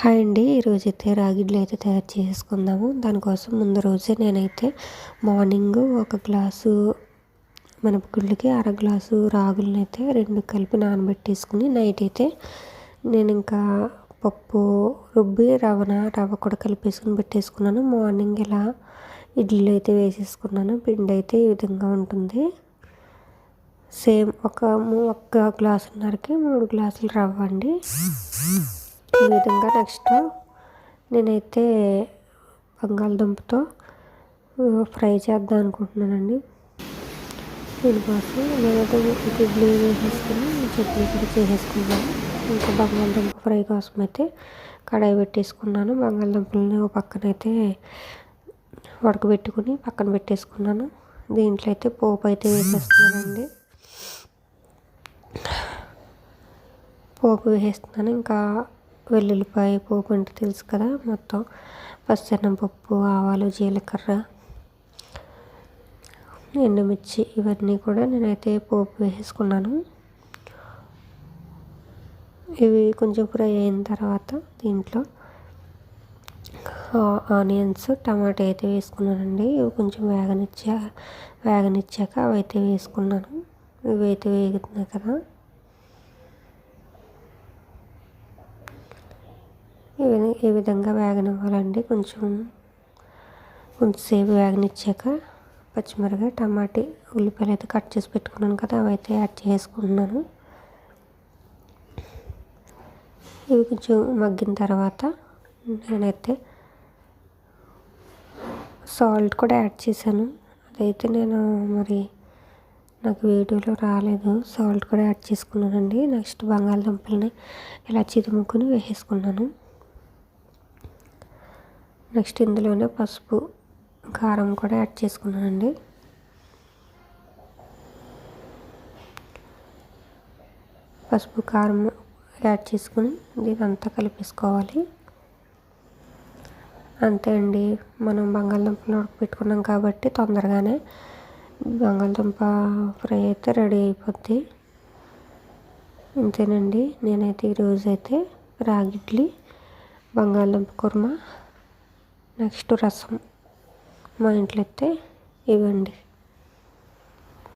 Hi అండి. ఈరోజైతే రాగి ఇడ్లీ అయితే తయారు చేసుకుందాము. దానికోసం ముందు రోజే నేనైతే మార్నింగ్ ఒక గ్లాసు మినపగుళ్ళకి అర గ్లాసు రాగులని అయితే 2 కలిపి నానబెట్టేసుకుని నైట్ అయితే నేను ఇంకా పప్పు రుబ్బి రవ్వ కూడా కలిపేసుకుని పెట్టేసుకున్నాను. మార్నింగ్ ఇలా ఇడ్లీలు అయితే వేసేసుకున్నాను. పిండి అయితే ఈ విధంగా ఉంటుంది. సేమ్ ఒక గ్లాసున్నరకి 3 గ్లాసులు రవ్వ అండి. ఈ విధంగా నెక్స్ట్ నేనైతే బంగాళదుంపతో ఫ్రై చేద్దాం అనుకుంటున్నానండి. దీనికోసం నేనైతే ఇడ్లీ వేసేసుకుని చట్నీ కూడా చేసేసుకున్నాను. ఇంకా బంగాళదుంప ఫ్రై కోసం అయితే కడాయి పెట్టేసుకున్నాను. బంగాళదుంపలని ఒక పక్కనైతే ఉడకబెట్టుకుని పక్కన పెట్టేసుకున్నాను. దీంట్లో అయితే పోపు అయితే వేసేస్తున్నానండి. పోపు వేసేస్తున్నాను. ఇంకా వెల్లుల్లిపాయ పోపు అంటే తెలుసు కదా, మొత్తం పచ్చెనగపప్పు, ఆవాలు, జీలకర్ర, ఎండుమిర్చి ఇవన్నీ కూడా నేనైతే పోపు వేసేసుకున్నాను. ఇవి కొంచెం ఫ్రై అయిన తర్వాత దీంట్లో ఆనియన్స్, టమాటా అయితే వేసుకున్నానండి. ఇవి కొంచెం వేగనిచ్చాక అవి అయితే వేసుకున్నాను. ఇవి అయితే వేగుతున్నాయి కదా, ఈ విధంగా వేగనివ్వాలండి. కొంచెంసేపు వేగనిచ్చాక పచ్చిమిరపకాయ, టమాటా, ఉల్లిపాయలు అయితే కట్ చేసి పెట్టుకున్నాను కదా, అవి అయితే యాడ్ చేసుకుంటున్నాను. ఇవి కొంచెం మగ్గిన తర్వాత నేనైతే సాల్ట్ కూడా యాడ్ చేశాను. అదైతే నాకు వీడియోలో రాలేదు. సాల్ట్ కూడా యాడ్ చేసుకున్నానండి. నెక్స్ట్ బంగాళదుంపలని ఇలా చిదుముకుని వేసేసుకున్నాను. నెక్స్ట్ ఇందులోనే పసుపు, కారం కూడా యాడ్ చేసుకున్నానండి. పసుపు, కారం యాడ్ చేసుకుని దీనంతా కలిపేసుకోవాలి. అంతే అండి. మనం బంగాళదుంపలు ఉడకపెట్టుకున్నాం కాబట్టి తొందరగానే బంగాళదుంప ఫ్రై అయితే రెడీ అయిపోద్ది. అంతేనండి. నేనైతే ఈరోజు అయితే రాగి ఇడ్లీ, బంగాళదుంప కుర్మా, నెక్స్ట్ రసం మా ఇంట్లో అయితే ఇవ్వండి.